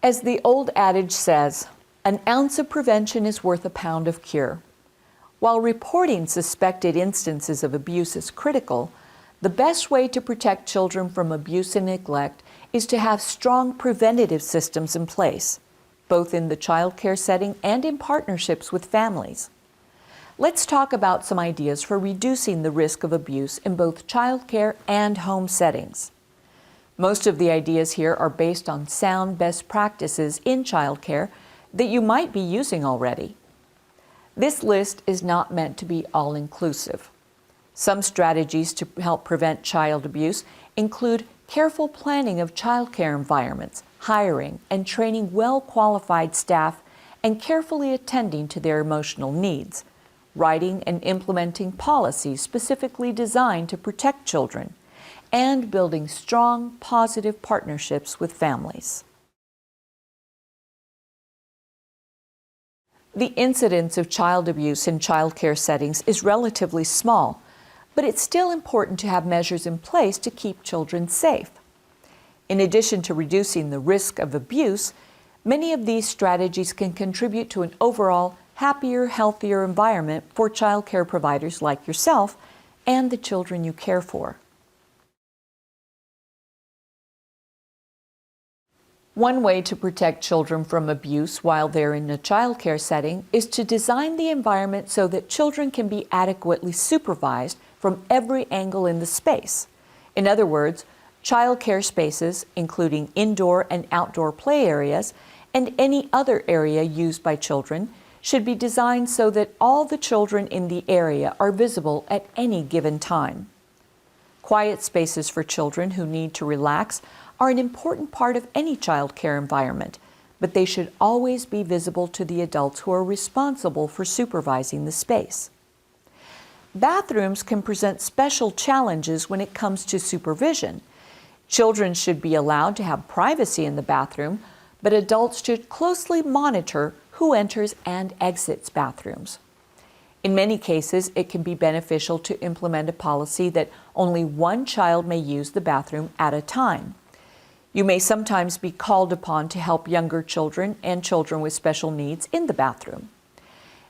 As the old adage says, an ounce of prevention is worth a pound of cure. While reporting suspected instances of abuse is critical, the best way to protect children from abuse and neglect is to have strong preventative systems in place, both in the child care setting and in partnerships with families. Let's talk about some ideas for reducing the risk of abuse in both child care and home settings. Most of the ideas here are based on sound best practices in child care that you might be using already. This list is not meant to be all-inclusive. Some strategies to help prevent child abuse include careful planning of child care environments, hiring and training well-qualified staff, and carefully attending to their emotional needs, writing and implementing policies specifically designed to protect children, and building strong, positive partnerships with families. The incidence of child abuse in child care settings is relatively small, but it's still important to have measures in place to keep children safe. In addition to reducing the risk of abuse, many of these strategies can contribute to an overall happier, healthier environment for child care providers like yourself and the children you care for. One way to protect children from abuse while they're in a child care setting is to design the environment so that children can be adequately supervised from every angle in the space. In other words, child care spaces, including indoor and outdoor play areas, and any other area used by children, should be designed so that all the children in the area are visible at any given time. Quiet spaces for children who need to relax are an important part of any child care environment, but they should always be visible to the adults who are responsible for supervising the space. Bathrooms can present special challenges when it comes to supervision. Children should be allowed to have privacy in the bathroom, but adults should closely monitor who enters and exits bathrooms. In many cases, it can be beneficial to implement a policy that only one child may use the bathroom at a time. You may sometimes be called upon to help younger children and children with special needs in the bathroom.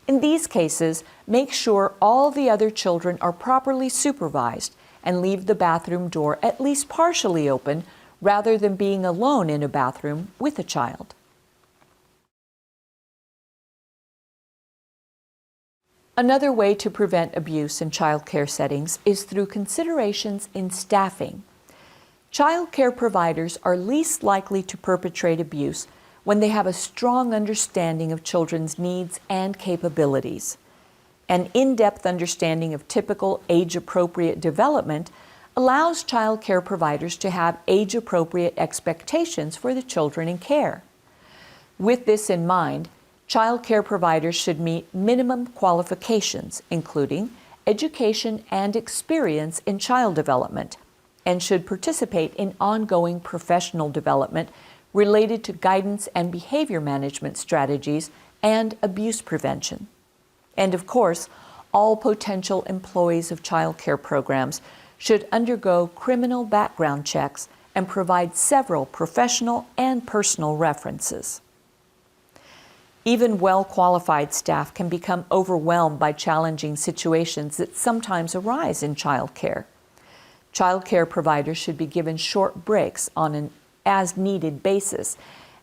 In these cases, make sure all the other children are properly supervised and leave the bathroom door at least partially open rather than being alone in a bathroom with a child. Another way to prevent abuse in child care settings is through considerations in staffing. Child care providers are least likely to perpetrate abuse when they have a strong understanding of children's needs and capabilities. An in-depth understanding of typical age-appropriate development allows child care providers to have age-appropriate expectations for the children in care. With this in mind, child care providers should meet minimum qualifications, including education and experience in child development, and should participate in ongoing professional development related to guidance and behavior management strategies and abuse prevention. And of course, all potential employees of child care programs should undergo criminal background checks and provide several professional and personal references. Even well-qualified staff can become overwhelmed by challenging situations that sometimes arise in child care. Child care providers should be given short breaks on an as-needed basis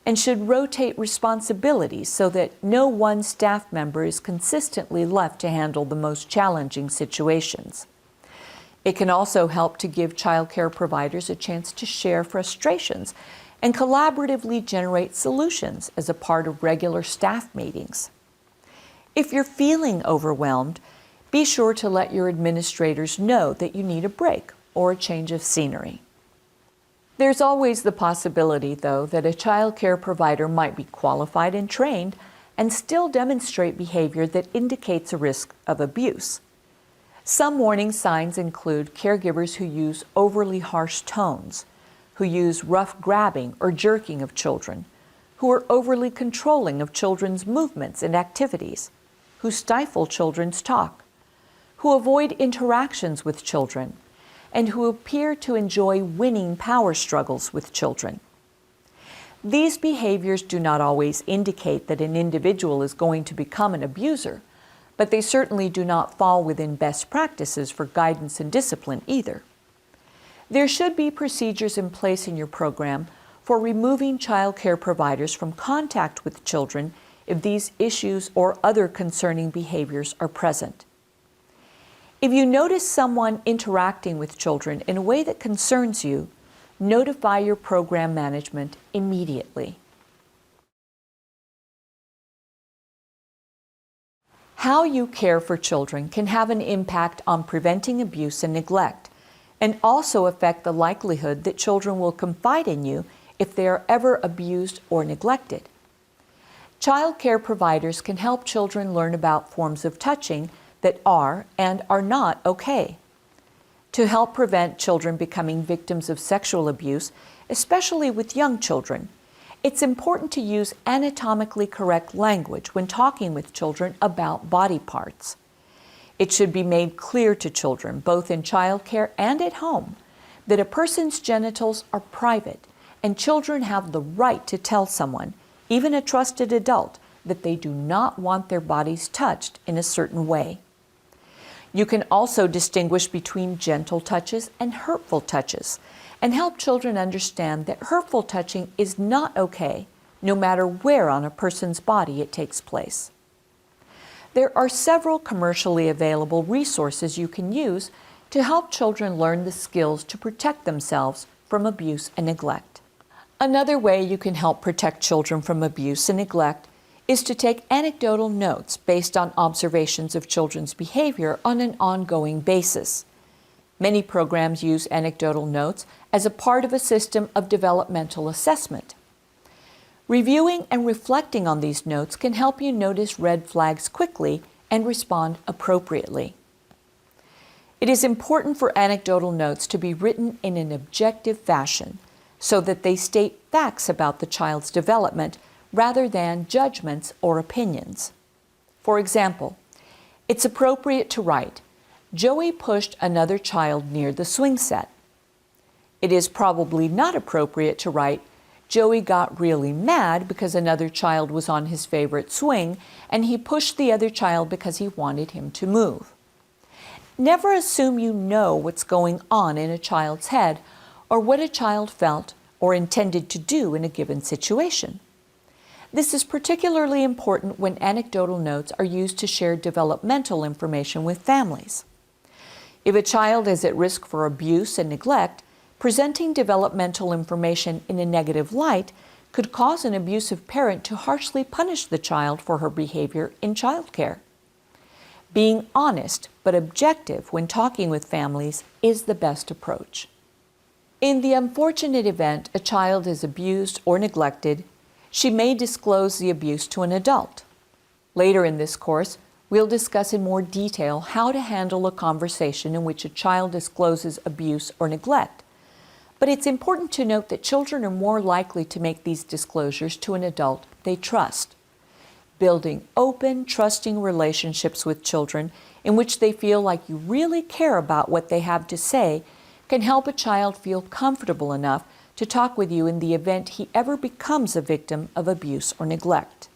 and should rotate responsibilities so that no one staff member is consistently left to handle the most challenging situations. It can also help to give child care providers a chance to share frustrations and collaboratively generate solutions as a part of regular staff meetings. If you're feeling overwhelmed, be sure to let your administrators know that you need a break or a change of scenery. There's always the possibility, though, that a child care provider might be qualified and trained and still demonstrate behavior that indicates a risk of abuse. Some warning signs include caregivers who use overly harsh tones, who use rough grabbing or jerking of children, who are overly controlling of children's movements and activities, who stifle children's talk, who avoid interactions with children, and who appear to enjoy winning power struggles with children. These behaviors do not always indicate that an individual is going to become an abuser, but they certainly do not fall within best practices for guidance and discipline either. There should be procedures in place in your program for removing child care providers from contact with children if these issues or other concerning behaviors are present. If you notice someone interacting with children in a way that concerns you, notify your program management immediately. How you care for children can have an impact on preventing abuse and neglect, and also affect the likelihood that children will confide in you if they are ever abused or neglected. Child care providers can help children learn about forms of touching that are and are not okay. To help prevent children becoming victims of sexual abuse, especially with young children, it's important to use anatomically correct language when talking with children about body parts. It should be made clear to children, both in child care and at home, that a person's genitals are private, and children have the right to tell someone, even a trusted adult, that they do not want their bodies touched in a certain way. You can also distinguish between gentle touches and hurtful touches, and help children understand that hurtful touching is not okay, no matter where on a person's body it takes place. There are several commercially available resources you can use to help children learn the skills to protect themselves from abuse and neglect. Another way you can help protect children from abuse and neglect is to take anecdotal notes based on observations of children's behavior on an ongoing basis. Many programs use anecdotal notes as a part of a system of developmental assessment. Reviewing and reflecting on these notes can help you notice red flags quickly and respond appropriately. It is important for anecdotal notes to be written in an objective fashion so that they state facts about the child's development rather than judgments or opinions. For example, it's appropriate to write, "Joey pushed another child near the swing set." It is probably not appropriate to write, "Joey got really mad because another child was on his favorite swing and he pushed the other child because he wanted him to move." Never assume you know what's going on in a child's head or what a child felt or intended to do in a given situation. This is particularly important when anecdotal notes are used to share developmental information with families. If a child is at risk for abuse and neglect, presenting developmental information in a negative light could cause an abusive parent to harshly punish the child for her behavior in childcare. Being honest but objective when talking with families is the best approach. In the unfortunate event a child is abused or neglected, she may disclose the abuse to an adult. Later in this course, we'll discuss in more detail how to handle a conversation in which a child discloses abuse or neglect. But it's important to note that children are more likely to make these disclosures to an adult they trust. Building open, trusting relationships with children in which they feel like you really care about what they have to say can help a child feel comfortable enough to talk with you in the event he ever becomes a victim of abuse or neglect.